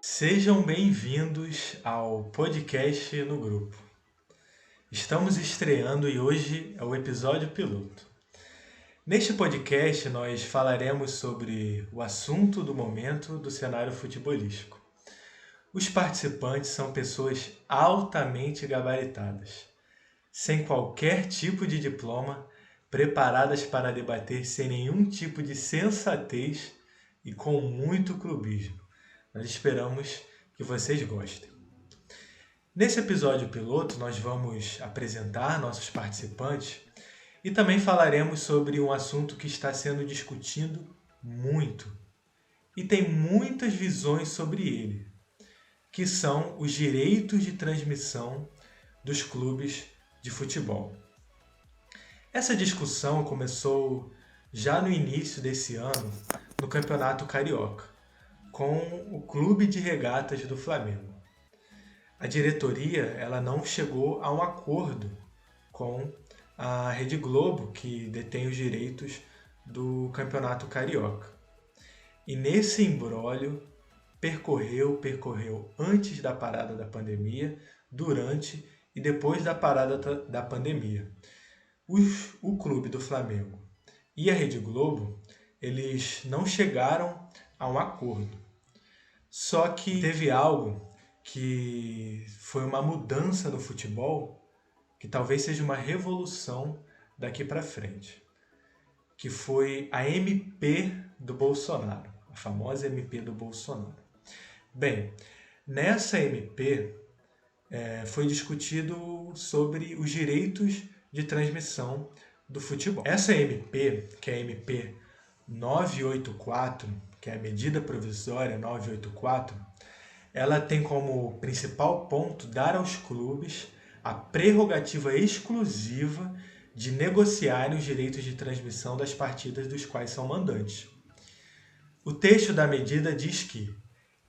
Sejam bem-vindos ao podcast no grupo. Estamos estreando e hoje é o episódio piloto. Neste podcast, nós falaremos sobre o assunto do momento do cenário futebolístico. Os participantes são pessoas altamente gabaritadas, sem qualquer tipo de diploma, preparadas para debater sem nenhum tipo de sensatez e com muito clubismo. Nós esperamos que vocês gostem. Nesse episódio piloto, nós vamos apresentar nossos participantes e também falaremos sobre um assunto que está sendo discutido muito e tem muitas visões sobre ele, que são os direitos de transmissão dos clubes de futebol. Essa discussão começou já no início desse ano no Campeonato Carioca, com o Clube de Regatas do Flamengo. A diretoria ela não chegou a um acordo com a Rede Globo, que detém os direitos do Campeonato Carioca. E nesse imbróglio percorreu antes da parada da pandemia, durante e depois da parada da pandemia. O Clube do Flamengo e a Rede Globo, eles não chegaram a um acordo. Só que teve algo que foi uma mudança no futebol, que talvez seja uma revolução daqui para frente, que foi a MP do Bolsonaro, a famosa MP do Bolsonaro. Bem, nessa MP foi discutido sobre os direitos de transmissão do futebol. Essa MP, que é a MP 984, que é a medida provisória 984, ela tem como principal ponto dar aos clubes a prerrogativa exclusiva de negociarem os direitos de transmissão das partidas dos quais são mandantes. O texto da medida diz que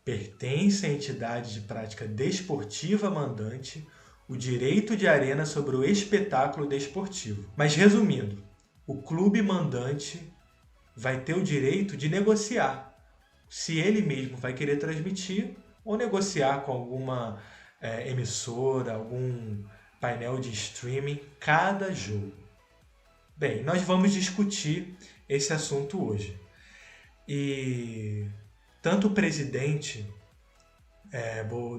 pertence à entidade de prática desportiva mandante o direito de arena sobre o espetáculo desportivo. Mas resumindo, o clube mandante vai ter o direito de negociar se ele mesmo vai querer transmitir ou negociar com alguma emissora, algum painel de streaming, cada jogo. Bem, nós vamos discutir esse assunto hoje. E tanto o presidente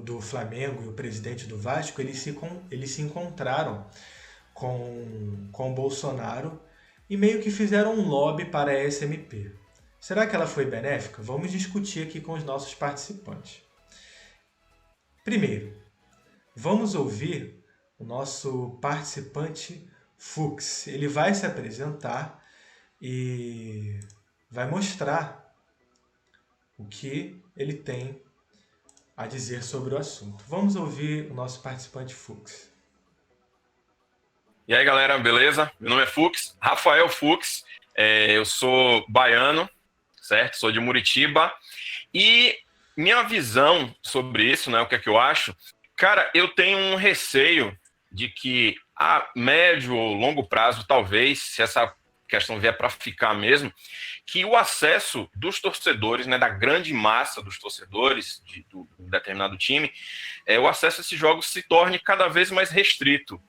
do Flamengo e o presidente do Vasco, eles se encontraram com o Bolsonaro e meio que fizeram um lobby para a SMP. Será que ela foi benéfica? Vamos discutir aqui com os nossos participantes. Primeiro, vamos ouvir o nosso participante Fux. Ele vai se apresentar e vai mostrar o que ele tem a dizer sobre o assunto. Vamos ouvir o nosso participante Fux. E aí, galera, beleza? Meu nome é Fux, Rafael Fux, eu sou baiano, certo? Sou de Muritiba. E minha visão sobre isso, né, o que é que eu acho? Cara, eu tenho um receio de que a médio ou longo prazo, talvez, se essa questão vier para ficar mesmo, que o acesso dos torcedores, né, da grande massa dos torcedores do determinado time, o acesso a esses jogos se torne cada vez mais restrito.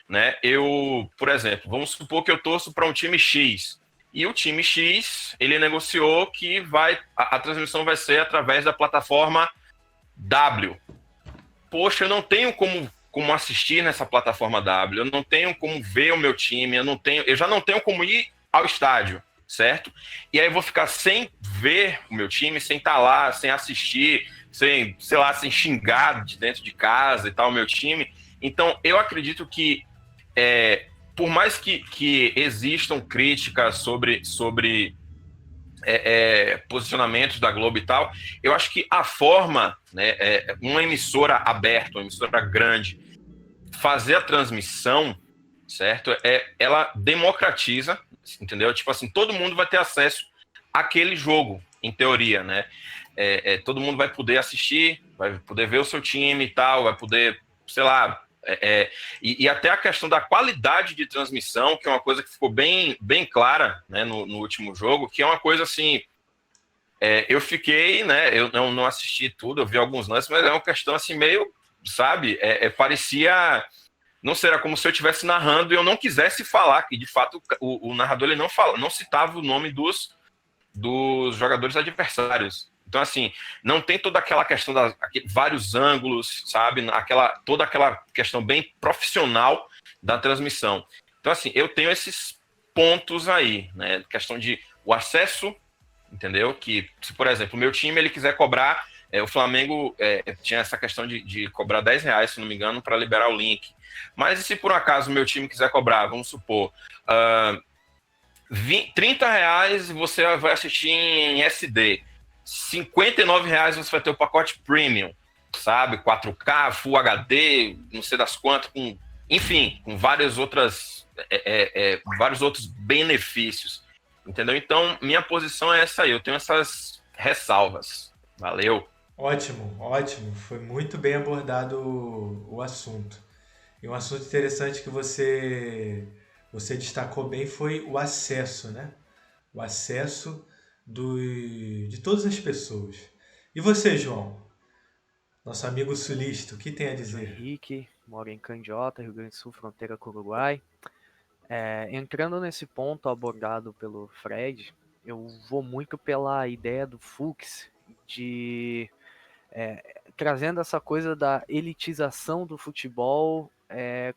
Né? Eu, por exemplo, vamos supor que eu torço para um time X, e o time X, ele negociou que a transmissão vai ser através da plataforma W. Poxa, eu não tenho como assistir nessa plataforma W, eu não tenho como ver o meu time, eu já não tenho como ir ao estádio, certo? E aí eu vou ficar sem ver o meu time, sem estar lá, sem assistir, sem xingar de dentro de casa e tal, o meu time. Então, eu acredito que por mais que existam críticas sobre posicionamentos da Globo e tal, eu acho que a forma, né, uma emissora aberta, uma emissora grande, fazer a transmissão, certo? Ela democratiza, entendeu? Tipo assim, todo mundo vai ter acesso àquele jogo, em teoria, né? Todo mundo vai poder assistir, vai poder ver o seu time e tal, vai poder, sei lá, e até a questão da qualidade de transmissão, que é uma coisa que ficou bem, bem clara, né, no último jogo, que é uma coisa assim, eu fiquei, né? Eu não assisti tudo, eu vi alguns lances, mas é uma questão assim meio, sabe? Parecia não será como se eu estivesse narrando e eu não quisesse falar, que de fato o narrador ele não fala, não citava o nome dos jogadores adversários. Então, assim, não tem toda aquela questão de vários ângulos, sabe? Toda aquela questão bem profissional da transmissão. Então, assim, eu tenho esses pontos aí, né? Questão de o acesso, entendeu? Que, se, por exemplo, o meu time ele quiser cobrar, o Flamengo tinha essa questão de cobrar R$ 10, se não me engano, para liberar o link. Mas e se por acaso o meu time quiser cobrar, vamos supor, R$ 30 você vai assistir em SD, R$ 59 você vai ter o pacote premium, sabe? 4K, Full HD, não sei das quantas, enfim, com vários outros benefícios, entendeu? Então, minha posição é essa aí, eu tenho essas ressalvas. Valeu. Ótimo, ótimo. Foi muito bem abordado o assunto. E um assunto interessante que você destacou bem foi o acesso, né? O acesso de todas as pessoas. E você, João? Nosso amigo sulista, o que tem a João dizer? Henrique, moro em Candiota, Rio Grande do Sul, fronteira com o Uruguai. Entrando nesse ponto abordado pelo Fred, eu vou muito pela ideia do Fux de trazendo essa coisa da elitização do futebol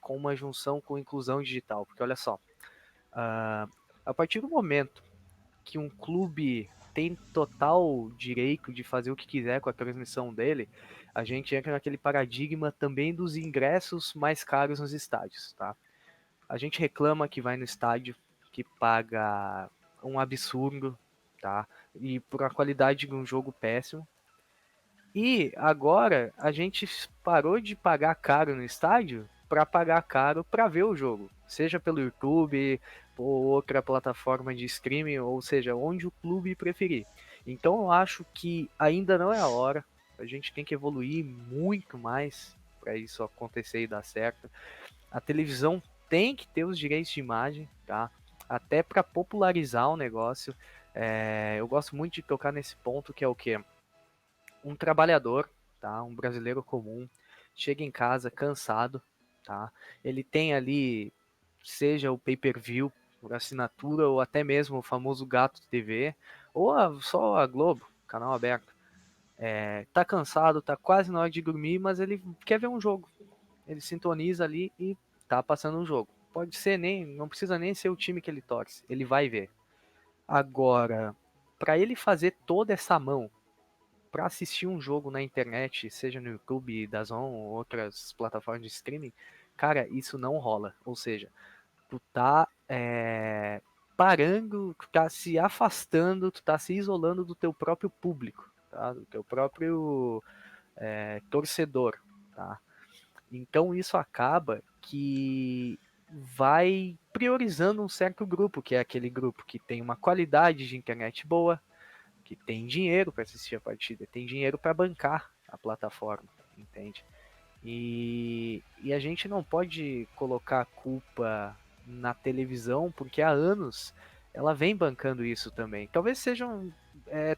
com uma junção com inclusão digital. Porque olha só, a partir do momento que um clube tem total direito de fazer o que quiser com a transmissão dele, a gente entra naquele paradigma também dos ingressos mais caros nos estádios, tá? A gente reclama que vai no estádio, que paga um absurdo, tá? E por a qualidade de um jogo péssimo. E agora a gente parou de pagar caro no estádio para pagar caro para ver o jogo, seja pelo YouTube ou outra plataforma de streaming, ou seja, onde o clube preferir. Então eu acho que ainda não é a hora, a gente tem que evoluir muito mais para isso acontecer e dar certo. A televisão tem que ter os direitos de imagem, tá? Até para popularizar o negócio. Eu gosto muito de tocar nesse ponto que é o que? Um trabalhador, tá? Um brasileiro comum, chega em casa cansado, tá? Ele tem ali, seja o pay-per-view, por assinatura, ou até mesmo o famoso Gato TV, ou só a Globo, canal aberto. Tá cansado, tá quase na hora de dormir, mas ele quer ver um jogo. Ele sintoniza ali e tá passando um jogo. Pode ser não precisa nem ser o time que ele torce, ele vai ver. Agora, para ele fazer toda essa mão para assistir um jogo na internet, seja no YouTube, DAZN ou outras plataformas de streaming, cara, isso não rola. Ou seja, tu tá parando, tu tá se afastando, tu tá se isolando do teu próprio público, tá? Do teu próprio torcedor, tá? Então isso acaba que vai priorizando um certo grupo, que é aquele grupo que tem uma qualidade de internet boa, que tem dinheiro para assistir a partida, tem dinheiro para bancar a plataforma, entende? E a gente não pode colocar a culpa na televisão, porque há anos ela vem bancando isso também. Talvez sejam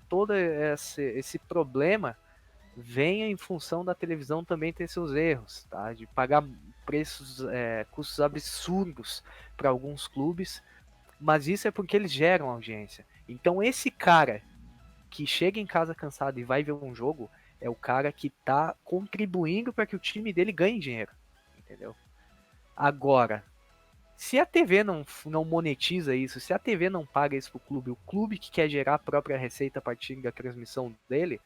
todo esse problema venha em função da televisão também ter seus erros, tá? De pagar preços, custos absurdos para alguns clubes, mas isso é porque eles geram audiência. Então esse cara que chega em casa cansado e vai ver um jogo é o cara que tá contribuindo para que o time dele ganhe dinheiro, entendeu? Agora, se a TV não monetiza isso, se a TV não paga isso pro clube, o clube que quer gerar a própria receita a partir da transmissão dele,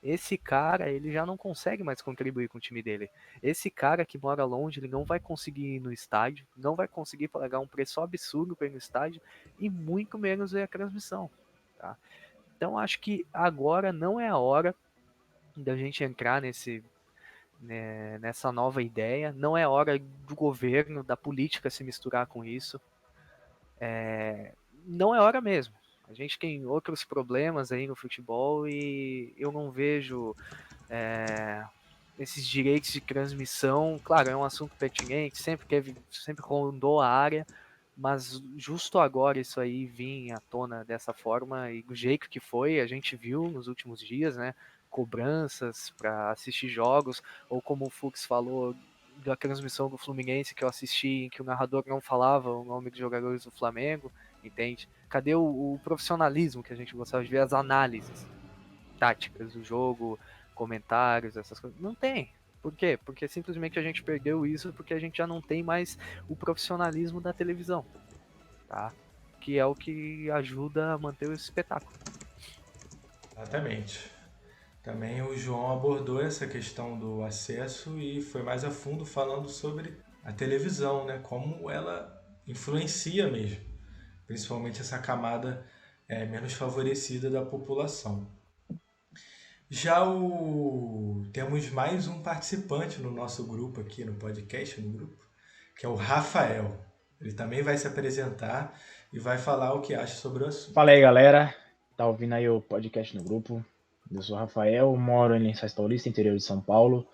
esse cara, ele já não consegue mais contribuir com o time dele. Esse cara que mora longe, ele não vai conseguir ir no estádio, não vai conseguir pagar um preço absurdo para ir no estádio e muito menos ver a transmissão, tá? Então acho que agora não é a hora da gente entrar nessa nova ideia, não é hora do governo, da política se misturar com isso, não é hora mesmo. A gente tem outros problemas aí no futebol e eu não vejo esses direitos de transmissão. Claro, é um assunto pertinente, sempre rondou a área, mas justo agora isso aí vir à tona dessa forma e do jeito que foi, a gente viu nos últimos dias, né? Cobranças para assistir jogos, ou como o Fux falou, da transmissão do Fluminense que eu assisti, em que o narrador não falava o nome dos jogadores do Flamengo, entende? Cadê o profissionalismo que a gente gostava de ver, as análises táticas do jogo, comentários, essas coisas? Não tem. Por quê? Porque simplesmente a gente perdeu isso porque a gente já não tem mais o profissionalismo da televisão, tá? Que é o que ajuda a manter o espetáculo. Exatamente. Também o João abordou essa questão do acesso e foi mais a fundo falando sobre a televisão, né? Como ela influencia mesmo, principalmente essa camada menos favorecida da população. Temos mais um participante no nosso grupo aqui, no podcast, no grupo, que é o Rafael. Ele também vai se apresentar e vai falar o que acha sobre o assunto. Fala aí, galera. Tá ouvindo aí o podcast no grupo. Eu sou o Rafael, moro em Lençóis Paulista, interior de São Paulo.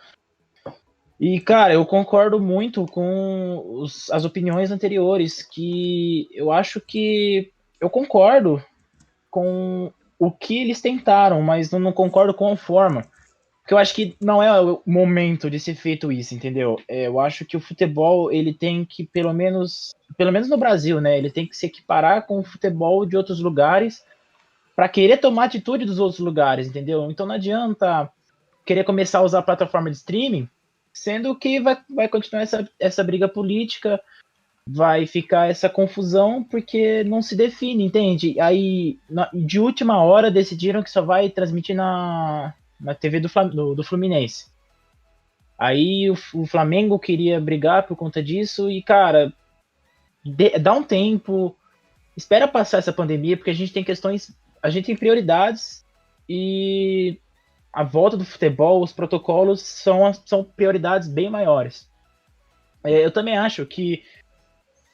E, cara, eu concordo muito com as opiniões anteriores, que eu acho que eu concordo com o que eles tentaram, mas eu não concordo com a forma. Porque eu acho que não é o momento de ser feito isso, entendeu? Eu acho que o futebol, ele tem que, pelo menos no Brasil, né? Ele tem que se equiparar com o futebol de outros lugares para querer tomar atitude dos outros lugares, entendeu? Então não adianta querer começar a usar a plataforma de streaming, sendo que vai continuar essa briga política, vai ficar essa confusão porque não se define, entende? Aí, de última hora, decidiram que só vai transmitir na TV do Fluminense. Aí o Flamengo queria brigar por conta disso e, cara, dá um tempo, espera passar essa pandemia, porque a gente tem prioridades e a volta do futebol, os protocolos são prioridades bem maiores. Eu também acho que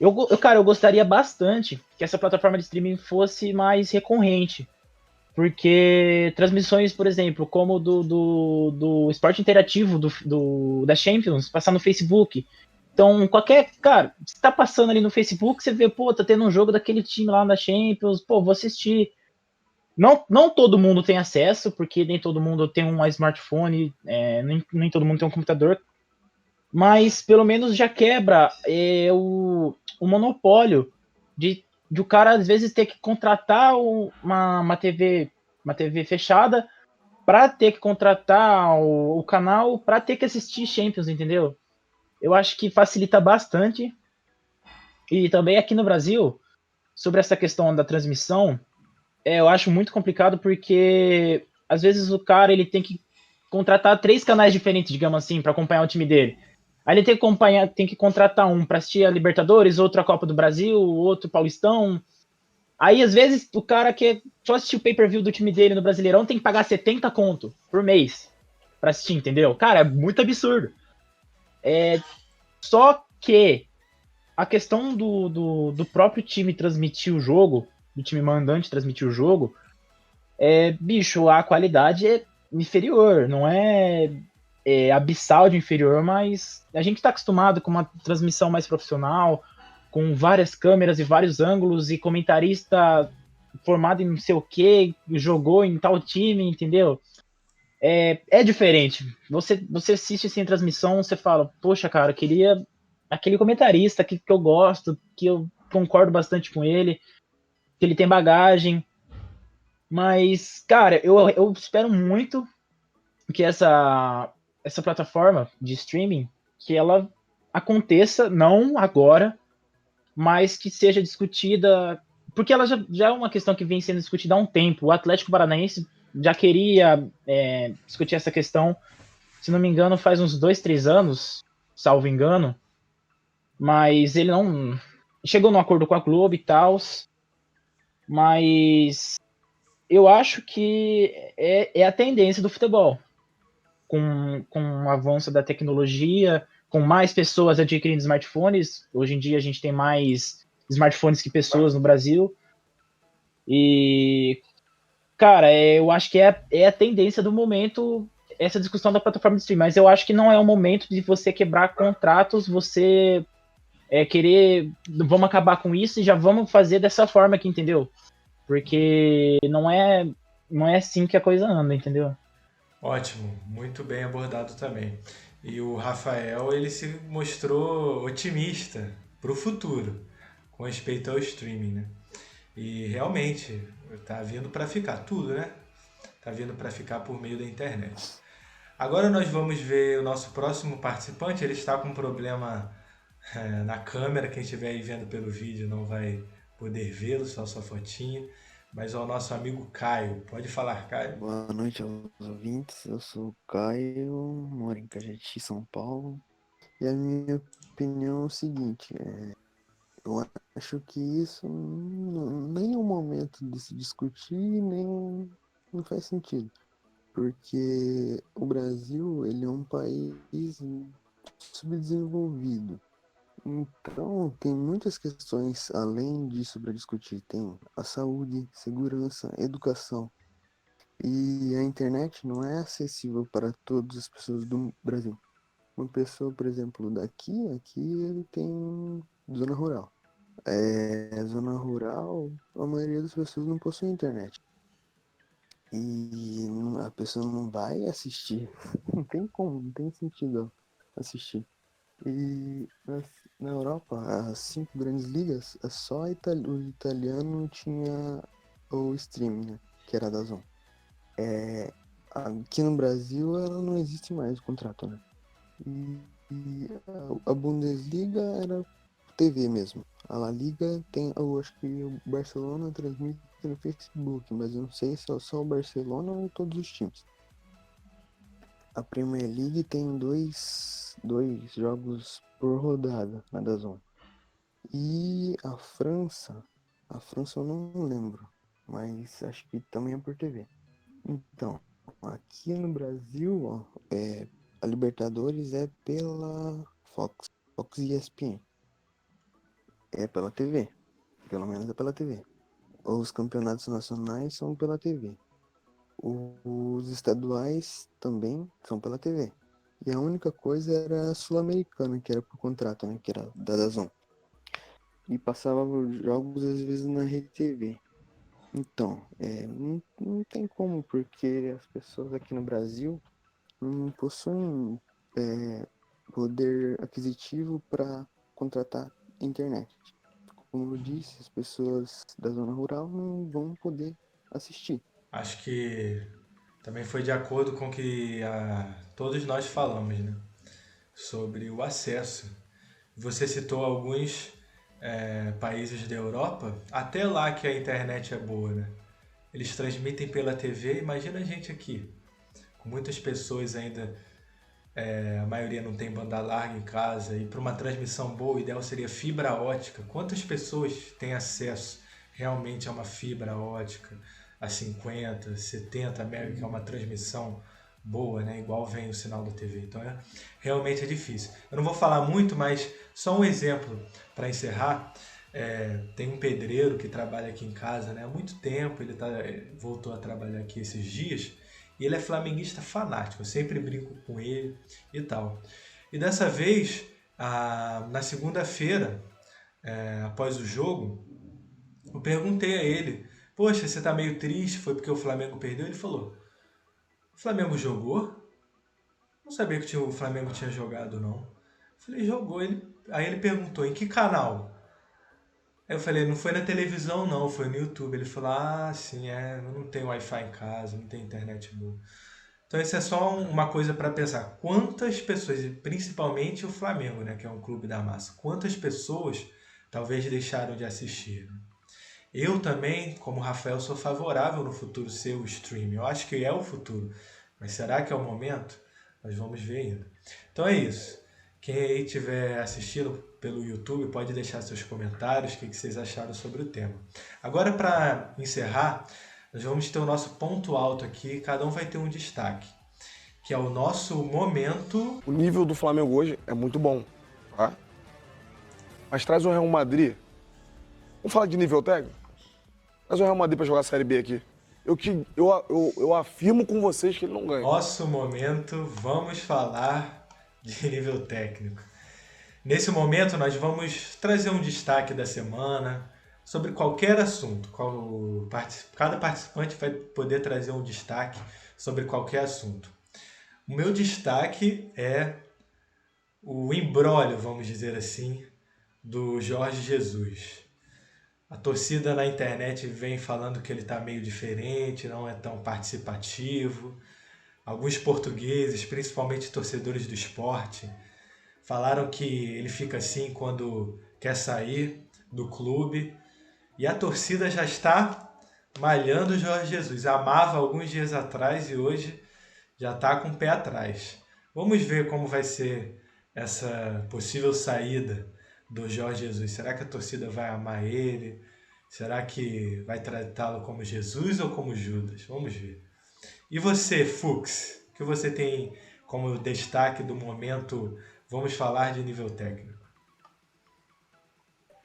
eu gostaria bastante que essa plataforma de streaming fosse mais recorrente, porque transmissões, por exemplo, como do esporte interativo da Champions, passar no Facebook. Então, cara, você tá passando ali no Facebook, você vê, pô, tá tendo um jogo daquele time lá na Champions, pô, vou assistir. Não todo mundo tem acesso, porque nem todo mundo tem um smartphone, nem todo mundo tem um computador, mas pelo menos já quebra o monopólio de o cara às vezes ter que contratar uma TV fechada para ter que contratar o canal para ter que assistir Champions, entendeu? Eu acho que facilita bastante. E também aqui no Brasil, sobre essa questão da transmissão, eu acho muito complicado porque às vezes o cara ele tem que contratar 3 canais diferentes, digamos assim, para acompanhar o time dele. Aí ele tem que contratar um para assistir a Libertadores, outro a Copa do Brasil, outro Paulistão. Aí às vezes o cara quer só assistir o pay-per-view do time dele no Brasileirão tem que pagar 70 conto por mês para assistir, entendeu? Cara, é muito absurdo. Só que a questão do próprio time transmitir o jogo, do time mandante transmitir o jogo, bicho, a qualidade é inferior, não é abissal de inferior, mas a gente está acostumado com uma transmissão mais profissional, com várias câmeras e vários ângulos, e comentarista formado em não sei o que, jogou em tal time, entendeu? É diferente. Você assiste assim a transmissão, você fala, poxa, cara, eu queria aquele comentarista que eu gosto, que eu concordo bastante com ele, que ele tem bagagem. Mas, cara, eu espero muito que essa plataforma de streaming, que ela aconteça, não agora, mas que seja discutida, porque ela já é uma questão que vem sendo discutida há um tempo. O Atlético Paranaense já queria discutir essa questão, se não me engano, faz uns 2, 3 anos, salvo engano, mas ele não chegou num acordo com a Globo e tal, mas eu acho que é a tendência do futebol, com o avanço da tecnologia, com mais pessoas adquirindo smartphones. Hoje em dia a gente tem mais smartphones que pessoas no Brasil. E, cara, eu acho que é a tendência do momento essa discussão da plataforma de streaming. Mas eu acho que não é o momento de você quebrar contratos, você querer, vamos acabar com isso e já vamos fazer dessa forma aqui, entendeu? Porque não é assim que a coisa anda, entendeu? Ótimo, muito bem abordado também. E o Rafael, ele se mostrou otimista para o futuro, com respeito ao streaming, né? E realmente, tá vindo para ficar tudo, né? Tá vindo para ficar por meio da internet. Agora nós vamos ver o nosso próximo participante. Ele está com um problema na câmera. Quem estiver aí vendo pelo vídeo não vai poder vê-lo, só sua fotinha. Mas é o nosso amigo Caio. Pode falar, Caio. Boa noite aos ouvintes, eu sou o Caio, moro em Cajeти, São Paulo, e a minha opinião é o seguinte, eu acho que isso nem é o momento de se discutir, nem não faz sentido, porque o Brasil, ele é um país subdesenvolvido, então tem muitas questões além disso para discutir, tem a saúde, segurança, educação. E a internet não é acessível para todas as pessoas do Brasil. Uma pessoa, por exemplo, aqui ele tem zona rural. Zona rural, a maioria das pessoas não possui internet. E a pessoa não vai assistir. Não tem como, não tem sentido assistir. E na Europa, as 5 grandes ligas, só o italiano tinha o streaming, né, que era da DAZN. Aqui no Brasil ela não existe mais o contrato, né? E a Bundesliga era TV mesmo. A La Liga tem, eu acho que o Barcelona transmite no Facebook, mas eu não sei se é só o Barcelona ou todos os times. A Premier League tem dois jogos por rodada na DAZN. E a França eu não lembro, mas acho que também é por TV. Então, aqui no Brasil, ó, a Libertadores é pela Fox ESPN. É pela TV, pelo menos é pela TV. Os campeonatos nacionais são pela TV. Os estaduais também são pela TV. E a única coisa era a Sul-Americana, que era por contrato, né, que era da DAZN. E passava os jogos às vezes na Rede TV. Então, não tem como, porque as pessoas aqui no Brasil não possuem poder aquisitivo para contratar internet. Como eu disse, as pessoas da zona rural não vão poder assistir. Acho que também foi de acordo com o que todos nós falamos, né? Sobre o acesso. Você citou alguns países da Europa, até lá que a internet é boa, né? Eles transmitem pela TV, imagina a gente aqui, com muitas pessoas ainda, a maioria não tem banda larga em casa, e para uma transmissão boa, o ideal seria fibra ótica. Quantas pessoas têm acesso realmente a uma fibra ótica, a 50, 70 MB, que é uma transmissão boa, né? Igual vem o sinal da TV. Então realmente é difícil. Eu não vou falar muito, mas só um exemplo para encerrar. Tem um pedreiro que trabalha aqui em casa, né, há muito tempo. Ele voltou a trabalhar aqui esses dias e ele é flamenguista fanático. Eu sempre brinco com ele e tal. E dessa vez, na segunda-feira, após o jogo, eu perguntei a ele: poxa, você tá meio triste? Foi porque o Flamengo perdeu? Ele falou: o Flamengo jogou? Não sabia que o Flamengo tinha jogado, não. Eu falei: jogou. Aí ele perguntou: em que canal? Aí eu falei: não foi na televisão, não, foi no YouTube. Ele falou: ah, sim, eu não tenho Wi-Fi em casa, não tenho internet boa. Então isso é só uma coisa para pensar. Quantas pessoas, principalmente o Flamengo, né, que é um clube da massa, quantas pessoas talvez deixaram de assistir? Eu também, como Rafael, sou favorável no futuro ser o streaming. Eu acho que é o futuro. Mas será que é o momento? Nós vamos ver ainda. Então é isso. Quem aí estiver assistindo pelo YouTube pode deixar seus comentários, o que vocês acharam sobre o tema. Agora, para encerrar, nós vamos ter o nosso ponto alto aqui. Cada um vai ter um destaque, que é o nosso momento. O nível do Flamengo hoje é muito bom, tá? Mas traz o Real Madrid. Vamos falar de nível técnico? Traz o Real Madrid para jogar a Série B aqui. Eu afirmo com vocês que ele não ganha. Nosso momento, vamos falar de nível técnico. Nesse momento, nós vamos trazer um destaque da semana sobre qualquer assunto. Cada participante vai poder trazer um destaque sobre qualquer assunto. O meu destaque é o imbróglio, vamos dizer assim, do Jorge Jesus. A torcida na internet vem falando que ele está meio diferente, não é tão participativo. Alguns portugueses, principalmente torcedores do esporte, falaram que ele fica assim quando quer sair do clube. E a torcida já está malhando o Jorge Jesus. Amava alguns dias atrás e hoje já está com o pé atrás. Vamos ver como vai ser essa possível saída do Jorge Jesus. Será que a torcida vai amar ele? Será que vai tratá-lo como Jesus ou como Judas? Vamos ver. E você, Fux, o que você tem como destaque do momento? Vamos falar de nível técnico.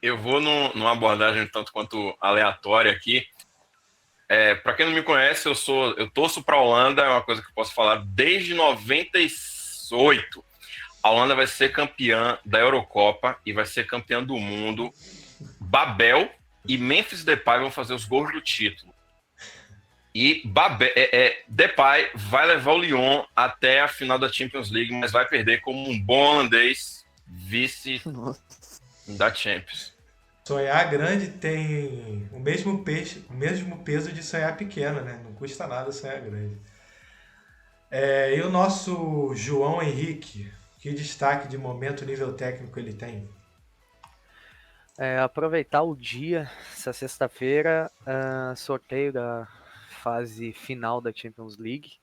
Eu vou numa abordagem um tanto quanto aleatória aqui. Para quem não me conhece, eu torço para a Holanda, é uma coisa que eu posso falar desde 98. A Holanda vai ser campeã da Eurocopa e vai ser campeã do mundo. Babel e Memphis Depay vão fazer os gols do título. E Depay vai levar o Lyon até a final da Champions League, mas vai perder como um bom holandês vice da Champions. Sonhar grande tem o mesmo peso de sonhar pequeno, né? Não custa nada sonhar grande. E o nosso João Henrique, que destaque de momento, nível técnico ele tem? Aproveitar o dia, essa sexta-feira, sorteio da fase final da Champions League.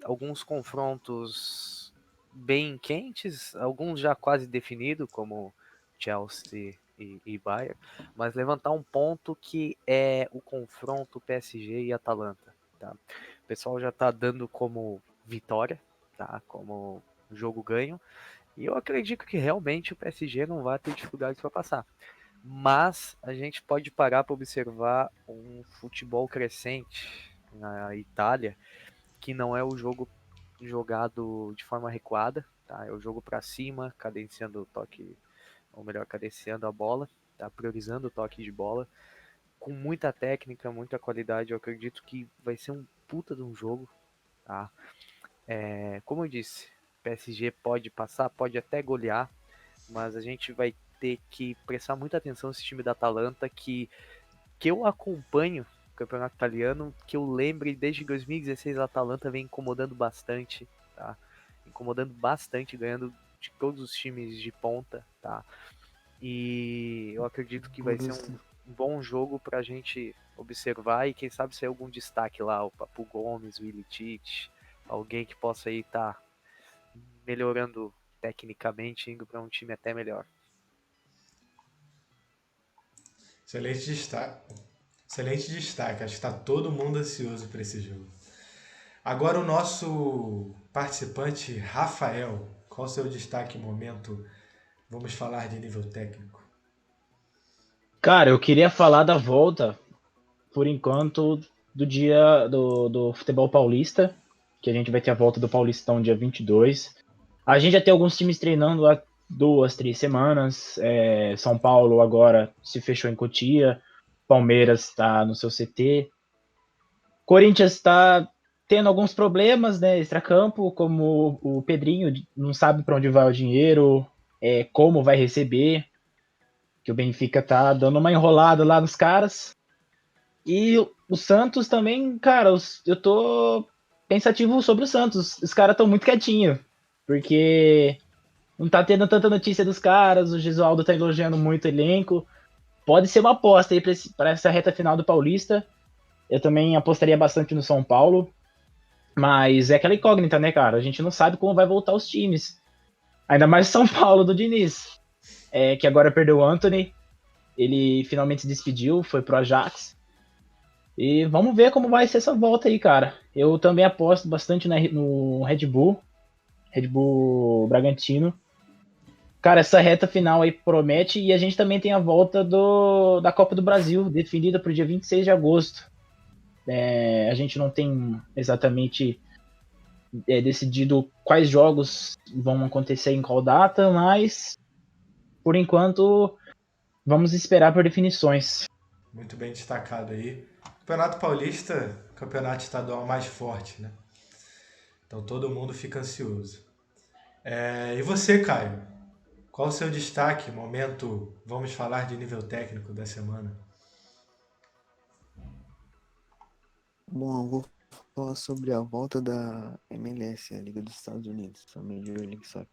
Alguns confrontos bem quentes, alguns já quase definidos, como Chelsea e Bayern, mas levantar um ponto que é o confronto PSG e Atalanta. Tá? O pessoal já está dando como vitória, tá? Como jogo ganho, e eu acredito que realmente o PSG não vai ter dificuldades para passar. Mas a gente pode parar para observar um futebol crescente na Itália, que não é o jogo jogado de forma recuada, tá? É o jogo para cima, cadenciando o toque, ou melhor, cadenciando a bola, tá? Priorizando o toque de bola, com muita técnica, muita qualidade. Eu acredito que vai ser um puta de um jogo, tá? Como eu disse, PSG pode passar, pode até golear, mas a gente vai ter que prestar muita atenção nesse time da Atalanta, que eu acompanho o campeonato italiano, que eu lembre desde 2016 a Atalanta vem incomodando bastante, tá? Incomodando bastante, ganhando de todos os times de ponta, tá? E eu acredito que vai ser um bom jogo pra gente observar e quem sabe sair algum destaque lá, o Papu Gomes, o Ilicic, alguém que possa aí estar melhorando tecnicamente, indo para um time até melhor. Excelente destaque. Excelente destaque. Acho que está todo mundo ansioso para esse jogo. Agora o nosso participante, Rafael. Qual o seu destaque no momento? Vamos falar de nível técnico. Cara, eu queria falar da volta, por enquanto, do dia do futebol paulista, que a gente vai ter a volta do Paulistão dia 22. A gente já tem alguns times treinando há 2, 3 semanas. São Paulo agora se fechou em Cotia. Palmeiras está no seu CT. Corinthians está tendo alguns problemas, né, extracampo, como o Pedrinho não sabe para onde vai o dinheiro, como vai receber, que o Benfica tá dando uma enrolada lá nos caras. E o Santos também, cara, eu tô pensativo sobre o Santos. Os caras estão muito quietinhos, porque não tá tendo tanta notícia dos caras, o Gesualdo tá elogiando muito o elenco. Pode ser uma aposta aí para essa reta final do Paulista. Eu também apostaria bastante no São Paulo, mas é aquela incógnita, né, cara? A gente não sabe como vai voltar os times. Ainda mais o São Paulo do Diniz, que agora perdeu o Antony. Ele finalmente se despediu, foi pro Ajax. E vamos ver como vai ser essa volta aí, cara. Eu também aposto bastante no Red Bull Bragantino. Cara, essa reta final aí promete, e a gente também tem a volta da Copa do Brasil, definida para o dia 26 de agosto. A gente não tem exatamente decidido quais jogos vão acontecer em qual data, mas por enquanto vamos esperar por definições. Muito bem destacado aí. Campeonato Paulista, campeonato estadual mais forte, né? Então todo mundo fica ansioso. E você, Caio? Qual o seu destaque, momento, vamos falar de nível técnico da semana? Bom, eu vou falar sobre a volta da MLS, a Liga dos Estados Unidos, a Major League Soccer.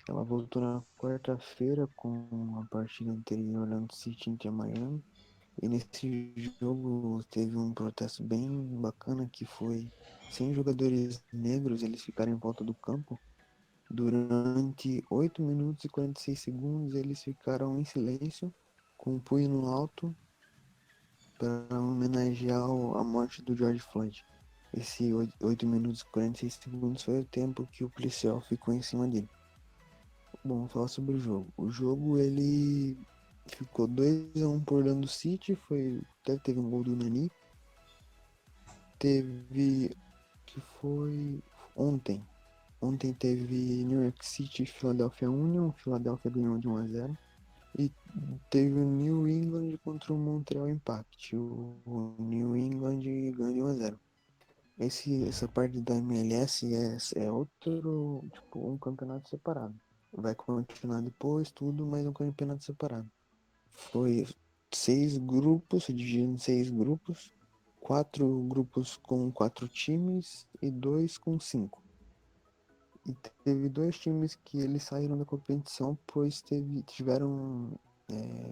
Ela voltou na quarta-feira com a partida entre Orlando City e Inter Miami. E nesse jogo teve um protesto bem bacana que foi 100 jogadores negros, eles ficaram em volta do campo. Durante 8 minutos e 46 segundos eles ficaram em silêncio, com o punho no alto, para homenagear a morte do George Floyd. Esse 8 minutos e 46 segundos foi o tempo que o policial ficou em cima dele. Bom, vou falar sobre o jogo. O jogo ele ficou 2-1 por Orlando City, teve um gol do Nani. Que foi ontem. Ontem teve New York City e Philadelphia Union. Philadelphia ganhou de 1-0. E teve o New England contra o Montreal Impact. O New England ganhou de 1-0. Essa parte da MLS é outro, tipo, um campeonato separado. Vai continuar depois, tudo, mas um campeonato separado. Foi 6 grupos, se dividiu em 6 grupos. 4 grupos com 4 times e 2 com 5. E teve 2 times que eles saíram da competição, pois tiveram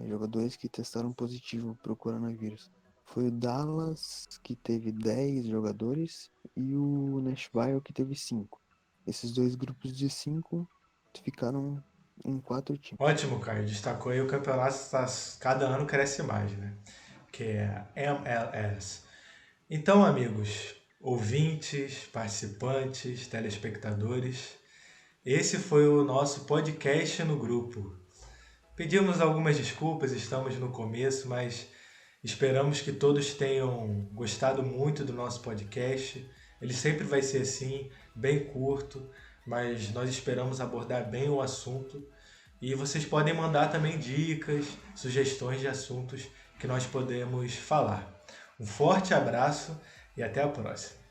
jogadores que testaram positivo para o coronavírus. Foi o Dallas, que teve 10 jogadores, e o Nashville, que teve 5. Esses 2 grupos de 5 ficaram em 4 times. Ótimo, Caio. Destacou aí o campeonato, cada ano cresce mais, né? Que é a MLS. Então, amigos, ouvintes, participantes, telespectadores, esse foi o nosso podcast no grupo. Pedimos algumas desculpas, estamos no começo, mas esperamos que todos tenham gostado muito do nosso podcast. Ele sempre vai ser assim, bem curto, mas nós esperamos abordar bem o assunto. E vocês podem mandar também dicas, sugestões de assuntos que nós podemos falar. Um forte abraço e até a próxima.